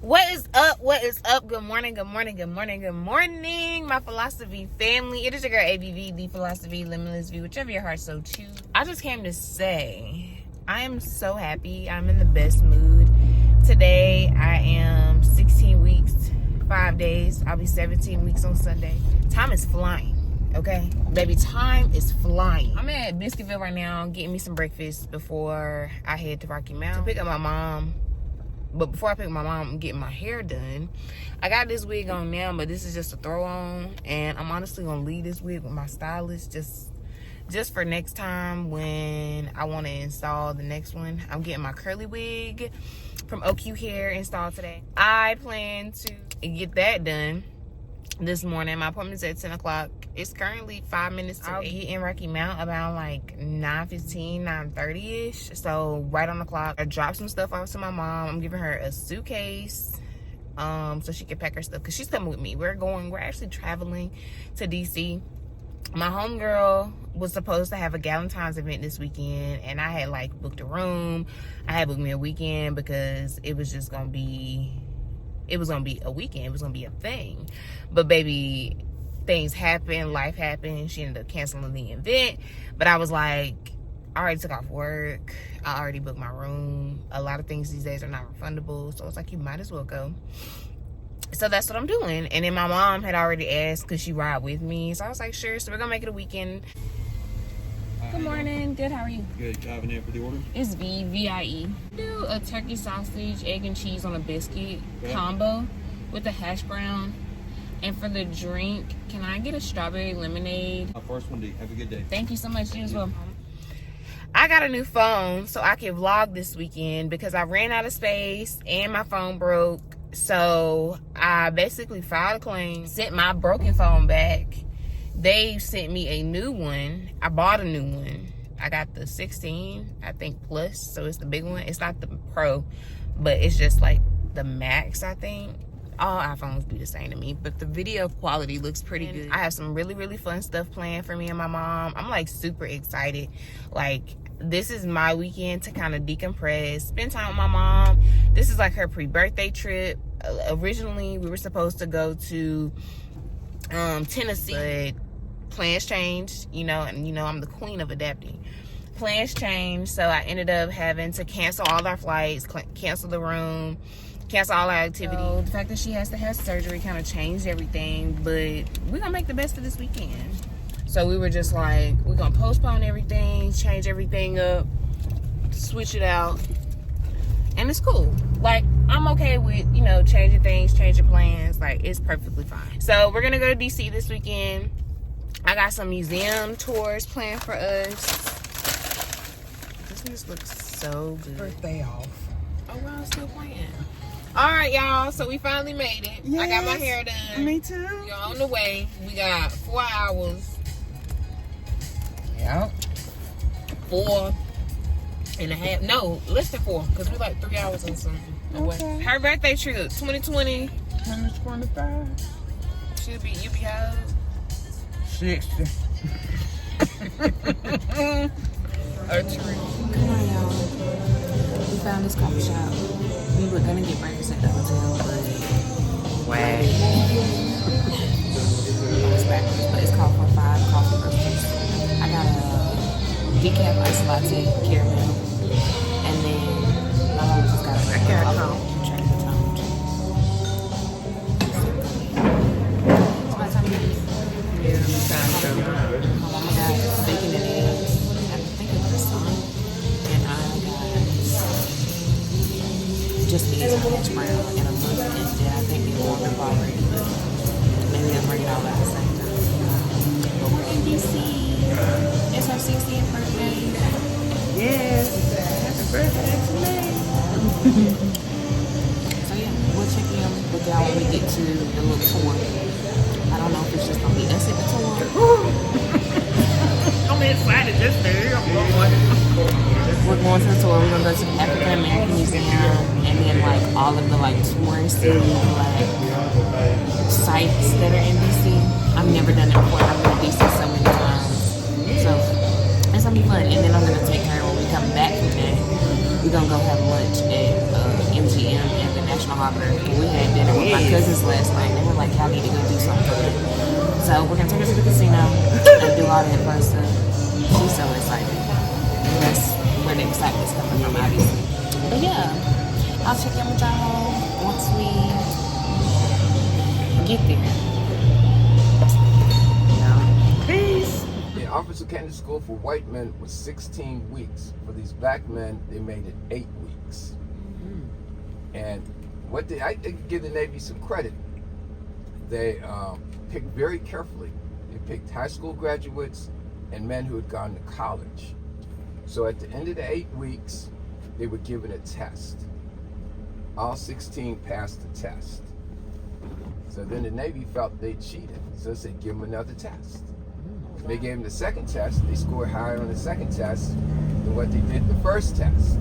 What is up? What is up? Good morning, good morning, good morning, good morning, my philosophy family. It is your girl ABV, the philosophy, limitless view, whichever your heart so choose. I just came to say I am so happy. I'm in the best mood. Today I am 16 weeks, 5 days. I'll be 17 weeks on Sunday. Time is flying, okay? Baby, time is flying. I'm at Biscuitville right now getting me some breakfast before I head to Rocky Mount to pick up my mom. But before I pick my mom, I'm getting my hair done. I got this wig on now, but this is just a throw on. And I'm honestly going to leave this wig with my stylist just for next time when I want to install the next one. I'm getting my curly wig from OQ Hair installed today. I plan to get that done this morning. My appointment's at 10 o'clock. It's currently 5 minutes to 8. I'll get in Rocky Mount about like 9:15, 9:30ish. So right on the clock. I dropped some stuff off to my mom. I'm giving her a suitcase so she can pack her stuff because she's coming with me. We're actually traveling to DC. My homegirl was supposed to have a Galentine's event this weekend, and I had like booked a room. I had booked me a weekend because it was just gonna be a weekend. It was gonna be a thing. But baby, things happened, life happened. She ended up canceling the event. But I was like, I already took off work. I already booked my room. A lot of things these days are not refundable. So it's like, you might as well go. So that's what I'm doing. And then my mom had already asked, could she ride with me? So I was like, sure. So we're gonna make it a weekend. Good morning. Good, how are you? Good. You have a name for the order? It's VIE. Do a turkey sausage, egg and cheese on a biscuit combo with a hash brown. And for the drink, can I get a strawberry lemonade? First one, D. Have a good day. Thank you so much. You as well. I got a new phone so I can vlog this weekend because I ran out of space and my phone broke. So I basically filed a claim, sent my broken phone back. They sent me a new one. I bought a new one. I got the 16, I think, plus. So it's the big one. It's not the Pro, but it's just like the Max, I think. All iPhones be the same to me, but the video quality looks pretty good. I have some really fun stuff planned for me and my mom. I'm like super excited. Like, this is my weekend to kind of decompress, spend time with my mom. This is like her pre-birthday trip. Originally we were supposed to go to Tennessee, but plans changed, and I'm the queen of adapting. Plans changed, so I ended up having to cancel all our flights, cancel the room, cancel all our activities. So the fact that she has to have surgery kind of changed everything, but we're gonna make the best of this weekend. So we were just like, we're gonna postpone everything, change everything up, switch it out, and it's cool. Like, I'm okay with, changing things, changing plans. Like, it's perfectly fine. So we're gonna go to DC this weekend. I got some museum tours planned for us. This just looks so good. Birthday off. Oh, wow, it's still playing. All right, y'all. So we finally made it. Yes, I got my hair done. Me too. We're on the way. We got 4 hours. Yep. 4.5. No, less than 4, because we're like 3 hours and something. Okay. Her birthday trip, 2020. 125. You be how old? 60. Archery. Come on, y'all. We found this coffee shop. We were gonna get breakfast at the hotel, but it's backwards. But it's called For 5 Coffee Roasters. I got a decaf iced latte, caramel, and then my mom just got a chocolate. It's my time to eat. Yeah, it's time to go. My mama got bacon and eggs. I think it was some, and I got just the hash brown and a month ended. I think we warmed up already, but maybe they'll bring it all out the same time. But we're in DC. It's our 60th birthday. Yes. Happy birthday to me. So yeah, we'll check in with y'all when we get to the little tour. I don't know if it's just gonna be us at the tour. I'm excited just to hear We're going to the tour. We're gonna go to the African American Museum, and then like all of the like touristy like sites that are in DC. I've never done it before. I've been to DC so many times, so it's gonna be fun. And then I'm gonna take her when we come back from that. We're gonna go have lunch at MGM and then National Harbor. We had dinner with my cousins last night. They were like, y'all need to go do something. So we're going to take her to the casino and do all that fun stuff. She's so excited. That's where the excitement's coming from, obviously. But yeah, I'll check in with y'all once we get there. Peace. The officer candidate school for white men was 16 weeks. For these black men, they made it 8 weeks. And I give the Navy some credit. They picked very carefully. They picked high school graduates and men who had gone to college. So at the end of the 8 weeks, they were given a test. All 16 passed the test. So then the Navy felt they cheated. So they said, give them another test. They gave them the second test. They scored higher on the second test than what they did the first test.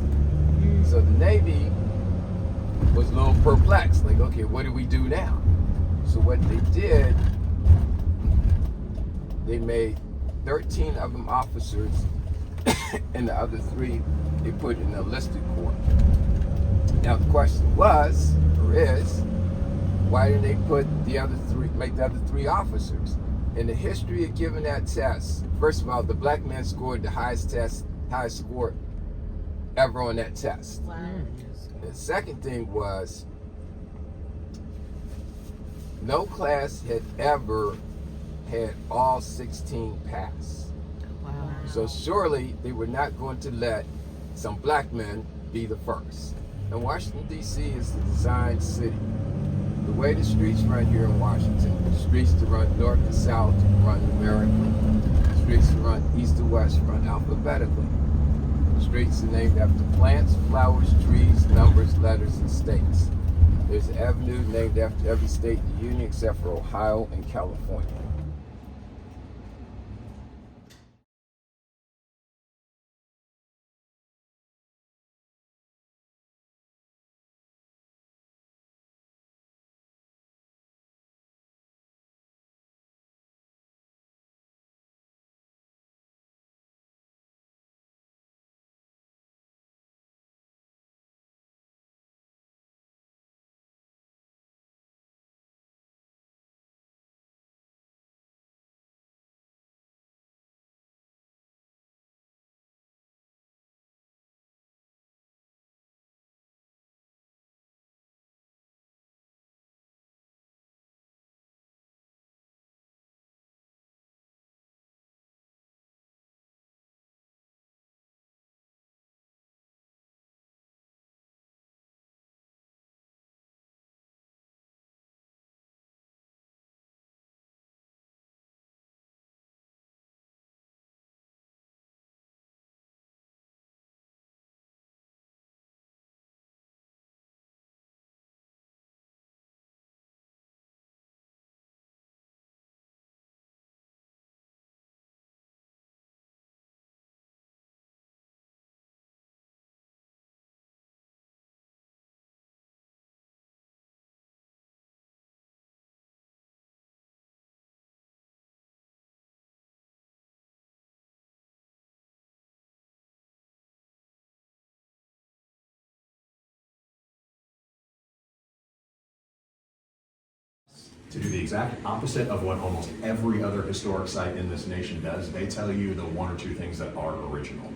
So the Navy was a little perplexed. Like, okay, what do we do now? So what they did, they made 13 of them officers and the other 3 they put in the enlisted corps. Now the question was, or is, why didn't they put make the other 3 officers? In the history of giving that test, first of all, the black man scored the highest score ever on that test. Wow. The second thing was, no class had ever had all 16 pass. Wow. So surely they were not going to let some black men be the first. And Washington, D.C. is the design city. The way the streets run here in Washington, the streets to run north to south run numerically. The streets to run east to west run alphabetically. The streets are named after plants, flowers, trees, numbers, letters, and states. There's an avenue named after every state in the Union except for Ohio and California. To do the exact opposite of what almost every other historic site in this nation does. They tell you the 1 or 2 things that are original.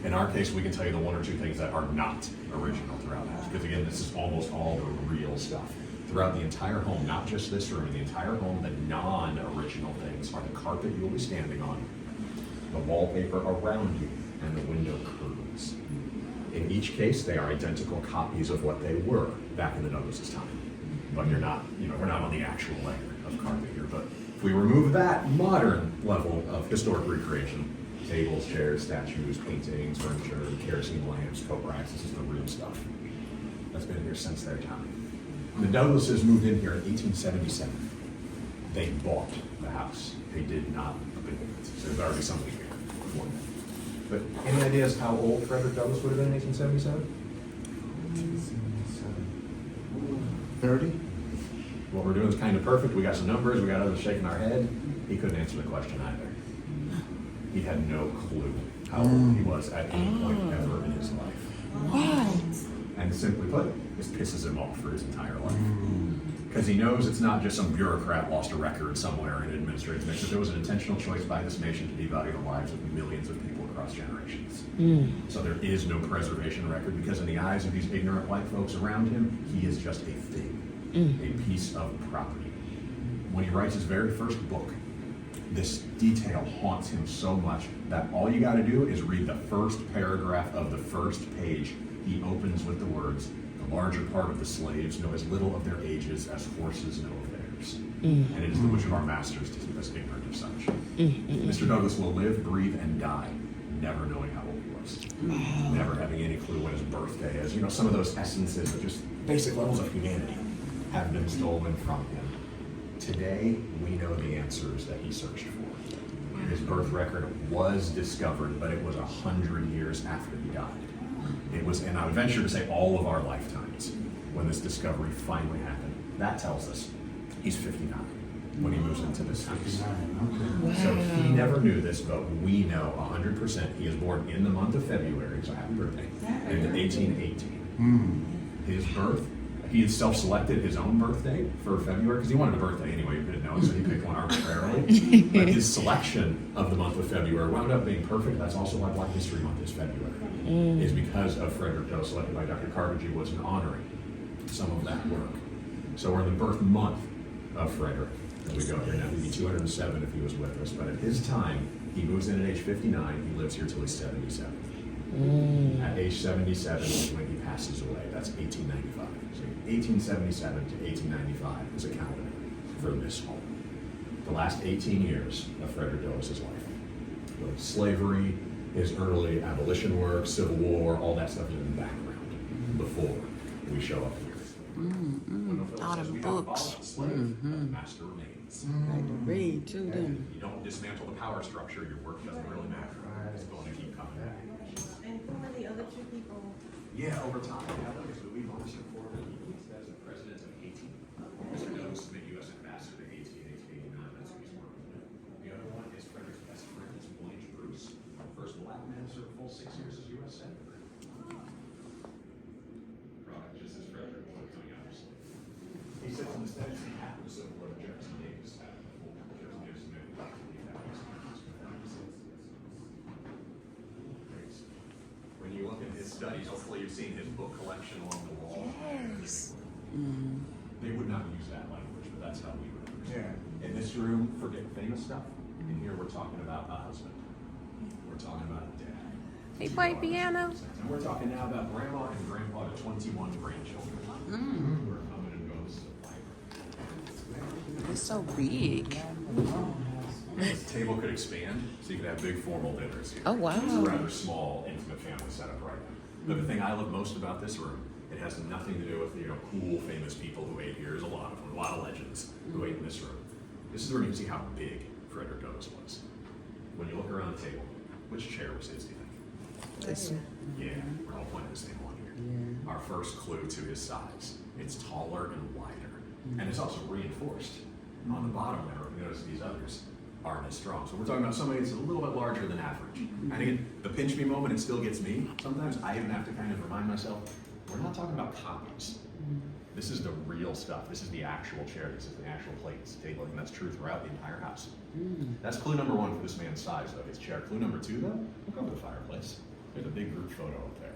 In our case, we can tell you the 1 or 2 things that are not original throughout the house. Because again, this is almost all the real stuff. Throughout the entire home, not just this room, in the entire home, the non-original things are the carpet you'll be standing on, the wallpaper around you, and the window curtains. In each case, they are identical copies of what they were back in the Douglas's time. But you're not, we're not on the actual layer of carpet here. But if we remove that modern level of historic recreation, tables, chairs, statues, paintings, furniture, kerosene lamps, coat racks, this is the real stuff that's been here since their time. The Douglases moved in here in 1877. They bought the house. They did not build it. So there's already something here before them. But any ideas how old Frederick Douglass would have been in 1877? 30? What we're doing is kind of perfect. We got some numbers, we got others shaking our head. He couldn't answer the question either. He had no clue how old he was at any point ever in his life. Wow. And simply put, this pisses him off for his entire life. Because he knows it's not just some bureaucrat lost a record somewhere in an administrative mix. There was an intentional choice by this nation to devalue the lives of millions of people across generations. So there is no preservation record because in the eyes of these ignorant white folks around him, he is just a thing, a piece of property. When he writes his very first book, this detail haunts him so much that all you got to do is read the first paragraph of the first page. He opens with the words, "The larger part of the slaves know as little of their ages as horses know of theirs." And it is the wish of our masters to keep us ignorant of such. Mr. Douglas will live, breathe, and die, never knowing how old he was. Never having any clue when his birthday is. You know, some of those essences of just basic levels of humanity have been stolen from him. Today, we know the answers that he searched for. His birth record was discovered, but it was 100 years after he died. It was, and I would venture to say, all of our lifetimes when this discovery finally happened. That tells us he's 59 when he moves into this house. So he never knew this, but we know 100% he is born in the month of February, so happy birthday, in 1818. His birth, he had self-selected his own birthday for February because he wanted a birthday anyway, he didn't know, so he picked one arbitrarily. But his selection of the month of February wound up being perfect. That's also why Black History Month is February, is because of Frederick Doe, selected by Dr. Carnegie, was an honoring some of that work. So we're in the birth month of Frederick. There we go here now. He'd be 207 if he was with us, but at his time, he moves in at age 59, he lives here till he's 77. At age 77 is when he passes away. That's 1895. So 1877 to 1895 is a calendar for this home. The last 18 years of Frederick Douglass's life. With slavery, his early abolition work, Civil War, all that stuff is in the background before we show up here. All the books. Master remains. Like to read too, then. You don't dismantle the power structure, your work doesn't really matter. It's going to keep coming back. And who are the other two people? Yeah, over time. Louis Monster as the president of Haiti. Mr. Douglas has been U.S. ambassador to Haiti in 1889. That's who he's working with. The other one is Frederick's best friend, is William Bruce. First black man to serve a full 6 years as U.S. senator. Product just as Frederick was coming out of slavery. He sits in the Senate seat after the Civil War. Jefferson Davis had a full Jefferson Davis made it back to the United States. When you look at his studies, hopefully you've seen his book collection along the wall. Yes. They would not use that language, but that's how we would understand. In this room, forget famous stuff. In here, we're talking about a husband. We're talking about a dad. He played piano. And we're talking now about grandma and grandpa to 21 grandchildren. Who are coming and going so vibrant. It's so big. This table could expand, so you could have big formal dinners here. Oh, wow. It's a rather small, intimate family setup right now. But the thing I love most about this room, it has nothing to do with cool, famous people who ate here. There's a lot of them, a lot of legends who ate in this room. This is the room you can see how big Frederick Douglass was. When you look around the table, which chair was his, do you think? This one. Yeah, we're all pointing this table on here. Our first clue to his size. It's taller and wider. And it's also reinforced. On the bottom there, if you notice these others aren't as strong. So we're talking about somebody that's a little bit larger than average. And again, the pinch me moment, it still gets me. Sometimes I even have to kind of remind myself, we're not talking about copies. This is the real stuff. This is the actual chair. This is the actual plates, table, and that's true throughout the entire house. That's clue number one for this man's size of his chair. Clue number two, though, look over the fireplace. There's a big group photo up there.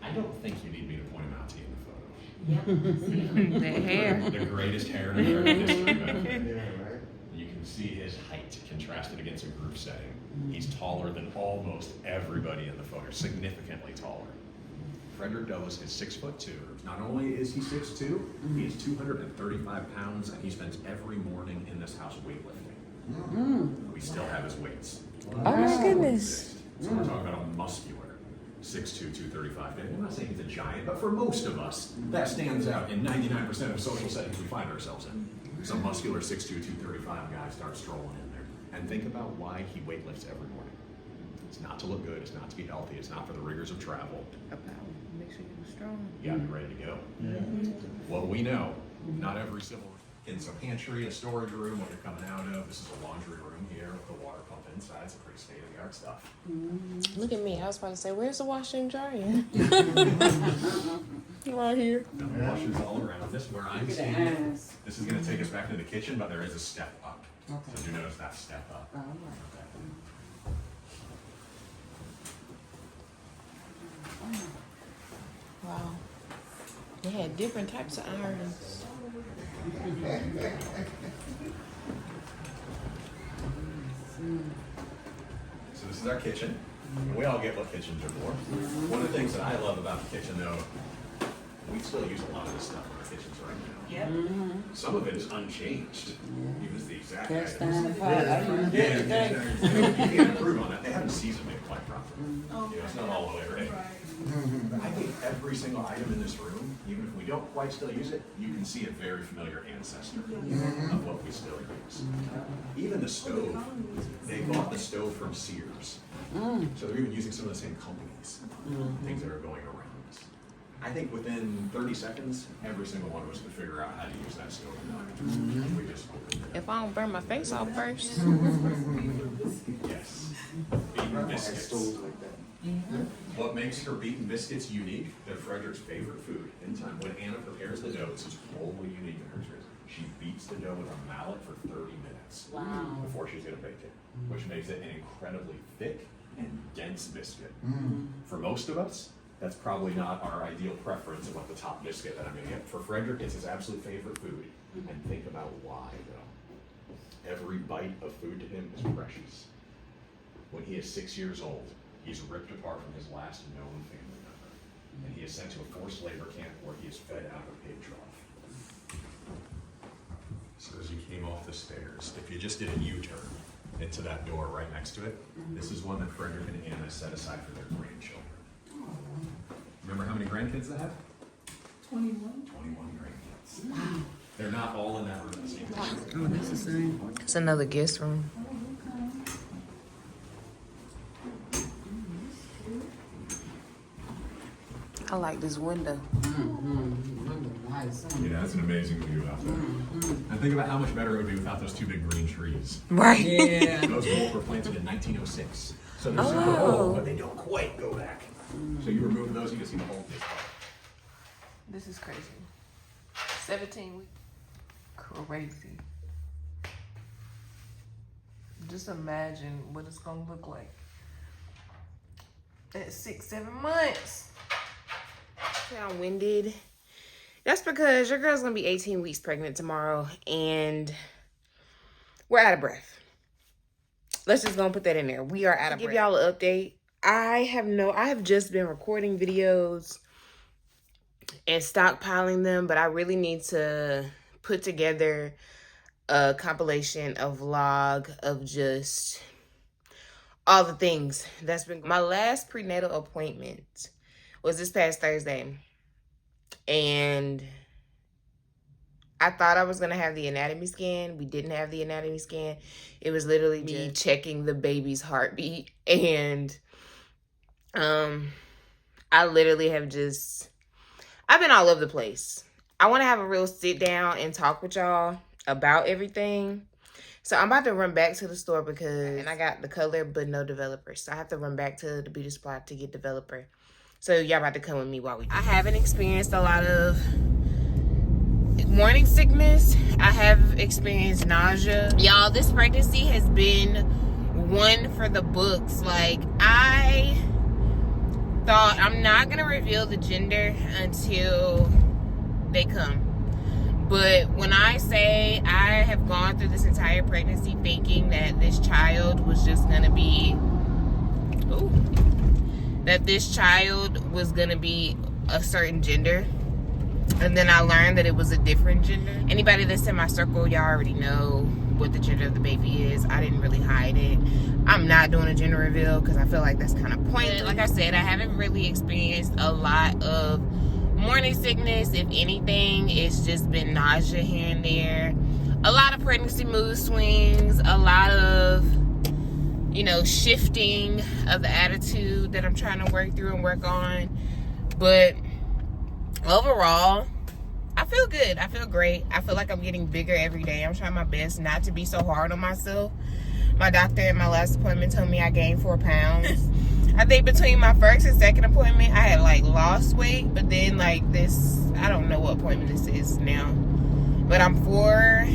I don't think you need me to point him out to you in the photo. The hair. The greatest hair in American history. You can see his height contrasted against a group setting. He's taller than almost everybody in the photo, significantly taller. Frederick Douglass is 6'2". Not only is he 6'2", he is 235 pounds, and he spends every morning in this house weightlifting. We still have his weights. Oh my goodness. So we're talking about a muscular 6'2", 235. And I'm not saying he's a giant, but for most of us, that stands out in 99% of social settings we find ourselves in. Some muscular 6'2", 235 guy starts strolling in there. And think about why he weightlifts every morning. It's not to look good, it's not to be healthy, it's not for the rigors of travel. Make sure you're strong. You gotta be ready to go. Well, we know not every civil. It's a pantry, a storage room, what you're coming out of. This is a laundry room here with the water pump in. inside, it's pretty state-of-the-art stuff. Look at me. I was about to say, where's the washer and dryer? Right here. Washers all around. This is where I'm standing. This is going to take us back to the kitchen, but there is a step up. So you notice that step up. Wow. They had different types of irons. So this is our kitchen. And we all get what kitchens are for. One of the things that I love about the kitchen, though, we still use a lot of this stuff in our kitchens right now. Some of it is unchanged. Even as the exact items. Yeah, you can improve on that. They haven't seasoned it quite properly. It's not all the way ready. I think every single item in this room, even if we don't quite still use it, you can see a very familiar ancestor of what we still use. Even the stove, they bought the stove from Sears. So they're even using some of the same companies, things that are going around. I think within 30 seconds, every single one of us could figure out how to use that stove. We just opened it. If I don't burn my face off first. Yes. Beaten biscuits. What makes her beaten biscuits unique? They're Frederick's favorite food. In time, when Anna prepares the dough, this is totally unique in her tradition. She beats the dough with a mallet for 30 minutes before she's going to bake it, which makes it an incredibly thick and dense biscuit. For most of us, that's probably not our ideal preference of what the top biscuit that I'm going to get. For Frederick, it's his absolute favorite food. And think about why, though. Every bite of food to him is precious. When he is 6 years old, he's ripped apart from his last known family member. And he is sent to a forced labor camp where he is fed out of a pig trough. So as you came off the stairs, if you just did a U-turn into that door right next to it, this is one that Frederick and Anna set aside for their grandchildren. Remember how many grandkids they have? 21. 21 grandkids. Wow. They're not all in that room at the same time. Oh, that's the same. It's another guest room. I like this window. Yeah, that's an amazing view out there. And think about how much better it would be without those two big green trees. Right. Yeah. Those both were planted in 1906. So they're super old, but they don't quite go back. So you remove those, you can see the whole thing. This is crazy. 17 weeks. Crazy. Just imagine what it's gonna look like at 6-7 months. I'm winded. That's because your girl's gonna be 18 weeks pregnant tomorrow, and we're out of breath. Let's just gonna put that in there. We are out of breath. Give y'all an update. I have just been recording videos and stockpiling them, but I really need to put together a compilation, a vlog of just all the things that's been. My last prenatal appointment was this past Thursday, and I thought I was gonna have the anatomy scan. We didn't have the anatomy scan. It was literally me checking the baby's heartbeat, and I literally have I've been all over the place. I want to have a real sit down and talk with y'all about everything. So I'm about to run back to the store because I got the color but no developer. So I have to run back to the beauty spot to get developer. So y'all about to come with me while we do. I haven't experienced a lot of morning sickness. I have experienced nausea. Y'all, this pregnancy has been one for the books. Like, I thought I'm not going to reveal the gender until they come. But when I say I have gone through this entire pregnancy thinking that this child was just going to be... that this child was gonna be a certain gender, and then I learned that it was a different gender. Anybody that's in my circle, y'all already know what the gender of the baby is. I didn't really hide it. I'm not doing a gender reveal because I feel like that's kind of pointless. Like I said, I haven't really experienced a lot of morning sickness. If anything, it's just been nausea here and there. A lot of pregnancy mood swings, a lot of, you know, shifting of the attitude that I'm trying to work through and work on. But overall, I feel good. I feel great. I feel like I'm getting bigger every day. I'm trying my best not to be so hard on myself. My doctor at my last appointment told me I gained 4 pounds. I think between my first and second appointment, I had like lost weight, but then like this, I don't know what appointment this is now, but I'm 4,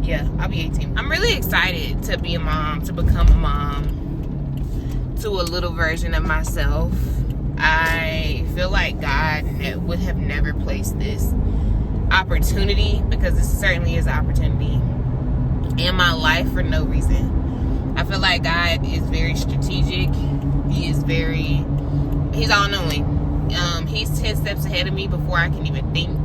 yeah, I'll be 18. I'm really excited to be a mom, to become a mom to a little version of myself. I feel like God would have never placed this opportunity, because this certainly is an opportunity, in my life for no reason. I feel like God is very strategic. He's all-knowing. He's 10 steps ahead of me before I can even think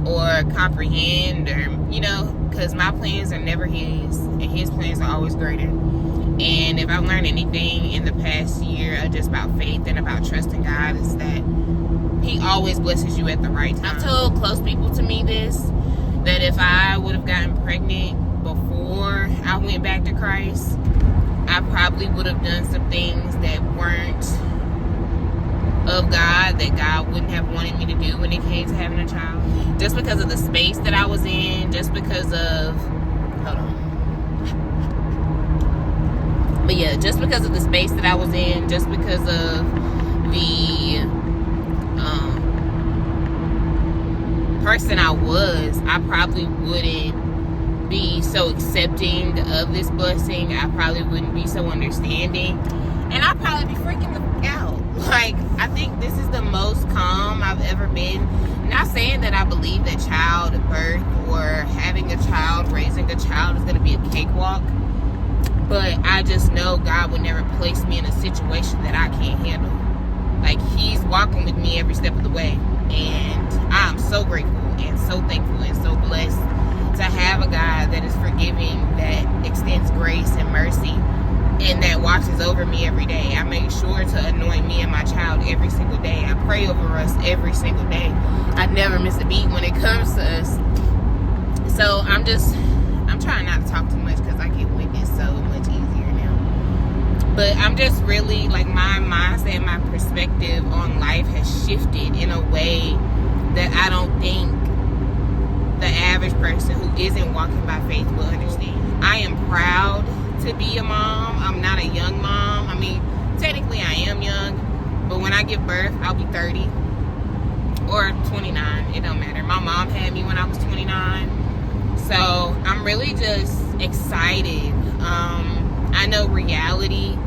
or comprehend, or, you know, because my plans are never his, and his plans are always greater. And if I've learned anything in the past year just about faith and about trusting God, is that he always blesses you at the right time. I've told close people to me this, that if I would have gotten pregnant before I went back to Christ, I probably would have done some things that weren't of God, that God wouldn't have wanted me to do when it came to having a child. Just because of the space that I was in, just because of, hold on. But yeah, just because of the space that I was in, just because of the person I was, I probably wouldn't be so accepting of this blessing. I probably wouldn't be so understanding, and I'd probably be freaking the fuck out. Like, I think this is the most calm I've ever been. Not saying that I believe that childbirth or having a child, raising a child is going to be a cakewalk, but I just know God would never place me in a situation that I can't handle. Like, he's walking with me every step of the way, and I'm so grateful and so thankful and so blessed to have a God that is forgiving, that extends grace and mercy, and that watches over me every day. I make sure to anoint me and my child every single day. I pray over us every single day. I never miss a beat when it comes to us. So I'm trying not to talk too much, because I get winded so much easier now. But I'm just really, like, my mindset, my perspective on life has shifted in a way that I don't think the average person who isn't walking by faith will understand. I am proud to be a mom. I'm not a young mom. I mean, technically I am young, but when I give birth, I'll be 30 or 29. It don't matter. My mom had me when I was 29. So I'm really just excited. I know reality,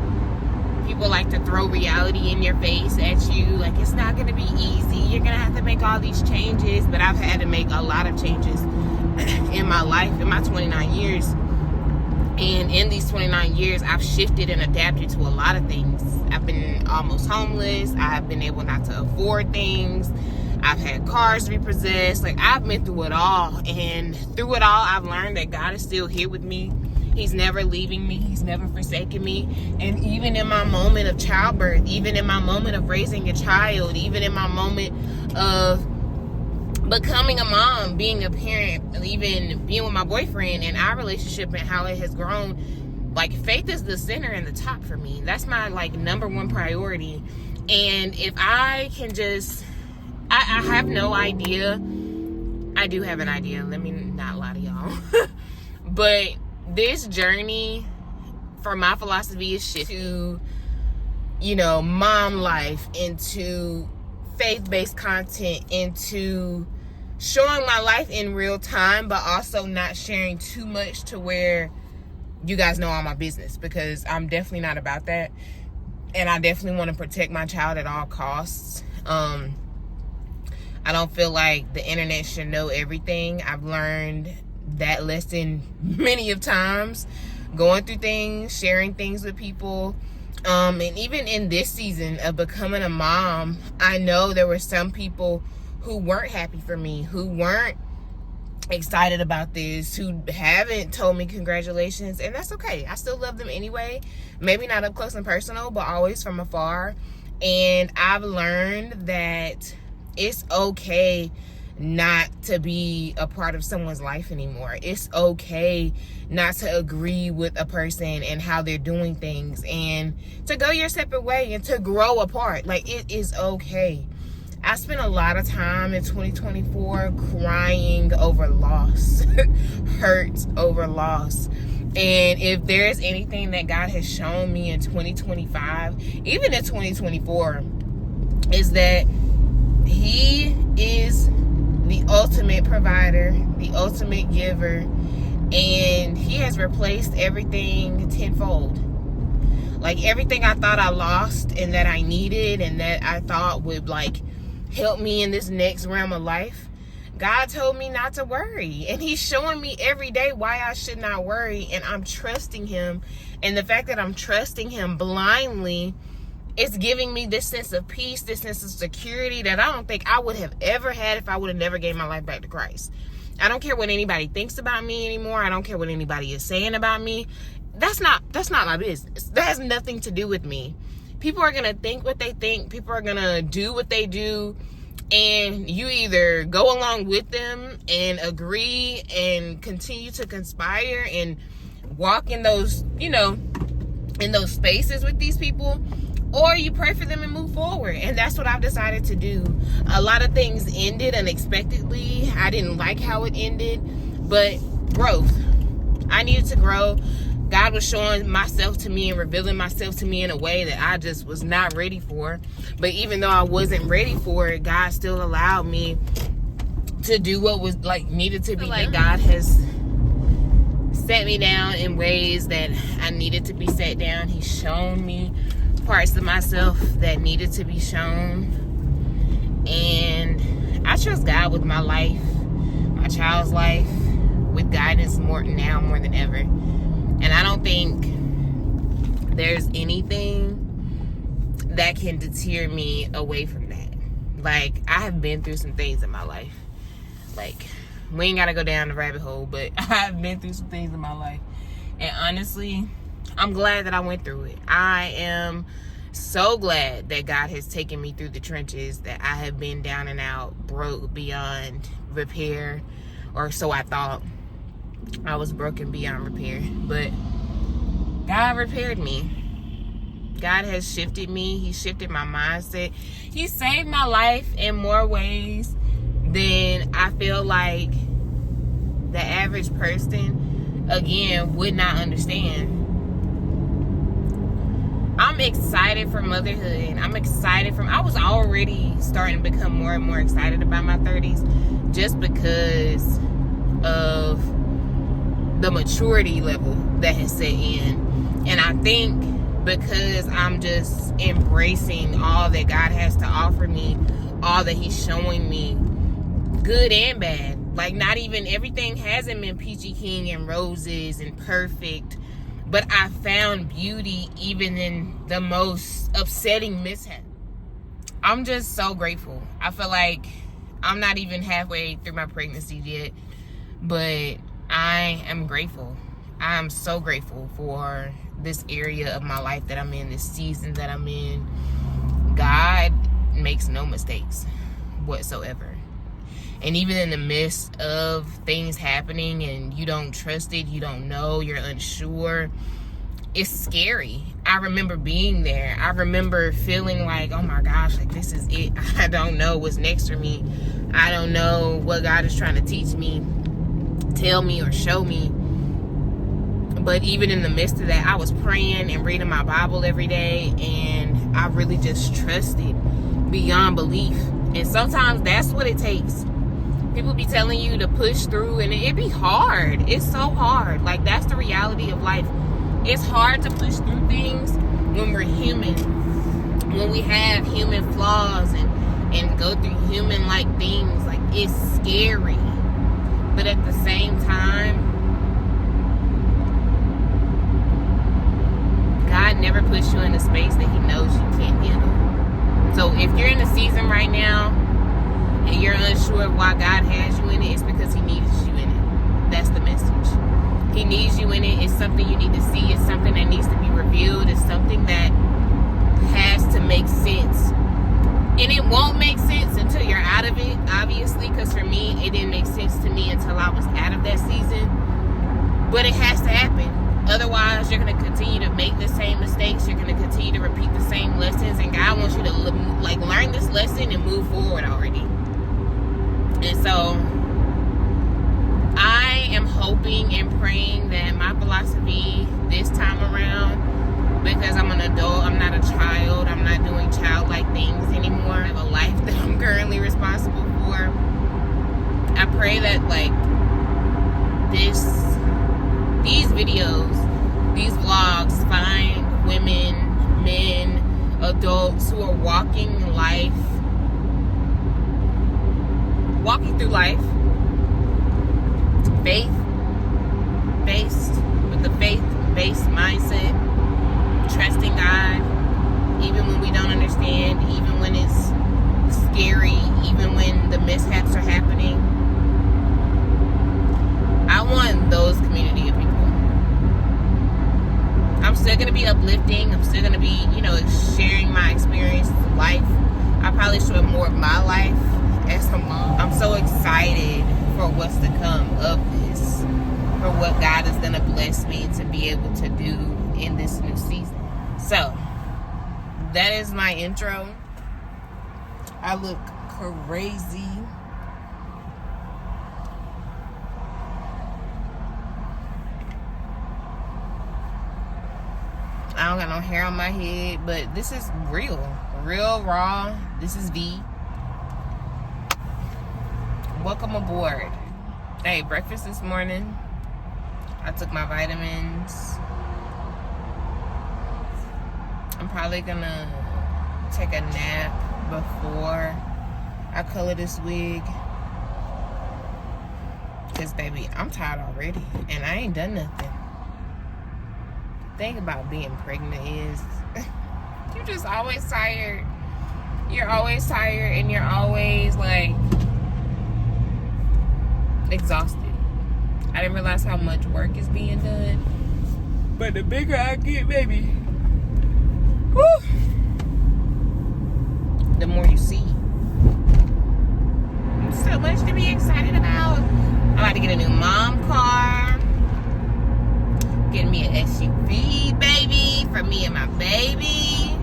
people like to throw reality in your face at you, like it's not going to be easy, you're going to have to make all these changes. But I've had to make a lot of changes in my life, in my 29 years. And in these 29 years, I've shifted and adapted to a lot of things. I've been almost homeless. I've been able not to afford things. I've had cars repossessed. Like, I've been through it all. And through it all, I've learned that God is still here with me. He's never leaving me. He's never forsaken me. And even in my moment of childbirth, even in my moment of raising a child, even in my moment of becoming a mom, being a parent, even being with my boyfriend and our relationship and how it has grown, like, faith is the center and the top for me. That's my, like, #1 priority. And if I can just, I have no idea. I do have an idea. Let me not lie to y'all. But this journey for my philosophy is shift to, you know, mom life, into faith-based content, into showing my life in real time, but also not sharing too much to where you guys know all my business, because I'm definitely not about that. And I definitely want to protect my child at all costs. I don't feel like the internet should know everything. I've learned that lesson many of times, going through things, sharing things with people. And even in this season of becoming a mom, I know there were some people who weren't happy for me, who weren't excited about this, who haven't told me congratulations, and that's okay. I still love them anyway. Maybe not up close and personal, but always from afar. And I've learned that it's okay not to be a part of someone's life anymore. It's okay not to agree with a person and how they're doing things, and to go your separate way and to grow apart. Like, it is okay. I spent a lot of time in 2024 crying over loss, hurt over loss. And if there's anything that God has shown me in 2025, even in 2024, is that he is the ultimate provider, the ultimate giver, and he has replaced everything tenfold. Like everything I thought I lost and that I needed and that I thought would like help me in this next realm of life, God told me not to worry. And he's showing me every day why I should not worry. And I'm trusting him. And the fact that I'm trusting him blindly, it's giving me this sense of peace, this sense of security that I don't think I would have ever had if I would have never gave my life back to Christ. I don't care what anybody thinks about me anymore. I don't care what anybody is saying about me. That's not my business. That has nothing to do with me. People are going to think what they think. People are going to do what they do. And you either go along with them and agree and continue to conspire and walk in those, in those spaces with these people, or you pray for them and move forward. And that's what I've decided to do. A lot of things ended unexpectedly. I didn't like how it ended, but growth. I needed to grow. God was showing myself to me and revealing myself to me in a way that I just was not ready for. But even though I wasn't ready for it, God still allowed me to do what was needed to be. That God has set me down in ways that I needed to be set down. He's shown me parts of myself that needed to be shown. And I trust God with my life, my child's life, with guidance more than ever. And I don't think there's anything that can deter me away from that. Like, I have been through some things in my life. Like, we ain't got to go down the rabbit hole, but I've been through some things in my life. And honestly, I'm glad that I went through it. I am so glad that God has taken me through the trenches, that I have been down and out, broke beyond repair, or so I thought. I was broken beyond repair, but God repaired me. God has shifted me. He shifted my mindset. He saved my life in more ways than I feel like the average person, again, would not understand. I'm excited for motherhood. I was already starting to become more and more excited about my 30s just because of the maturity level that has set in. And I think because I'm just embracing all that God has to offer me, all that he's showing me, good and bad. Like, not even everything hasn't been peachy keen and roses and perfect, but I found beauty even in the most upsetting mishap. I'm just so grateful. I feel like I'm not even halfway through my pregnancy yet, but I am grateful. I am so grateful for this area of my life that I'm in, this season that I'm in. God makes no mistakes whatsoever. And even in the midst of things happening and you don't trust it, you don't know, you're unsure, it's scary. I remember being there. I remember feeling like, oh my gosh, like this is it. I don't know what's next for me. I don't know what God is trying to teach me, tell me, or show me. But even in the midst of that, I was praying and reading my Bible every day, and I really just trusted beyond belief. And sometimes that's what it takes. People be telling you to push through, and it be hard. It's so hard. Like, that's the reality of life. It's hard to push through things when we're human, when we have human flaws and go through human-like things. Like, it's scary. But at the same time, God never puts you in a space that he knows you can't handle. So if you're in a season right now and you're unsure of why God has you in it, it's because he needs you in it. That's the message. He needs you in it. It's something you need to see. It's something that needs to be revealed. It's something that has to make sense. And it won't make sense until you're out of it, obviously, because for me, it didn't make sense to me until I was out of that season. But it has to happen. Otherwise, you're going to continue to make the same mistakes. You're going to continue to repeat the same lessons. And God wants you to learn this lesson and move forward already. And so I am hoping and praying that my philosophy this time around, because I'm an adult, I'm not a child, I'm not doing childlike things anymore. I have a life that I'm currently responsible for. I pray that like these videos, these vlogs find women, men, adults who are walking through life faith-based, with a faith-based mindset, trusting God, even when we don't understand, even when it's scary, even when the mishaps are happening. I want those community of people. I'm still going to be uplifting. I'm still going to be, sharing my experience of life. I probably share more of my life as a mom. I'm so excited for what's to come of this, for what God is going to bless me to be able to do in this new season. So, that is my intro. I look crazy. I don't got no hair on my head, but this is real raw. This is V. Welcome aboard. Hey, breakfast this morning. I took my vitamins. I'm probably gonna take a nap before I color this wig. Cause baby, I'm tired already and I ain't done nothing. The thing about being pregnant is you're just always tired. You're always tired and you're always like exhausted. I didn't realize how much work is being done. But the bigger I get, baby, whew, the more you see. So much to be excited about. I'm about to get a new mom car. Getting me an SUV, baby, for me and my baby.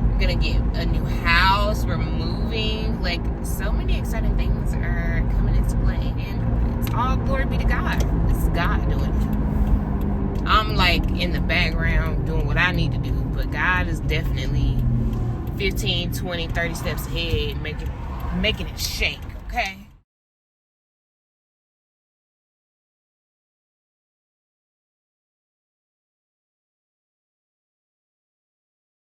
I'm gonna get a new house. We're moving. Like, so many exciting things are coming into play. And it's all glory be to God. It's God doing it. I'm like in the background doing what I need to do. But God is definitely 15, 20, 30 steps ahead, making it shake, okay?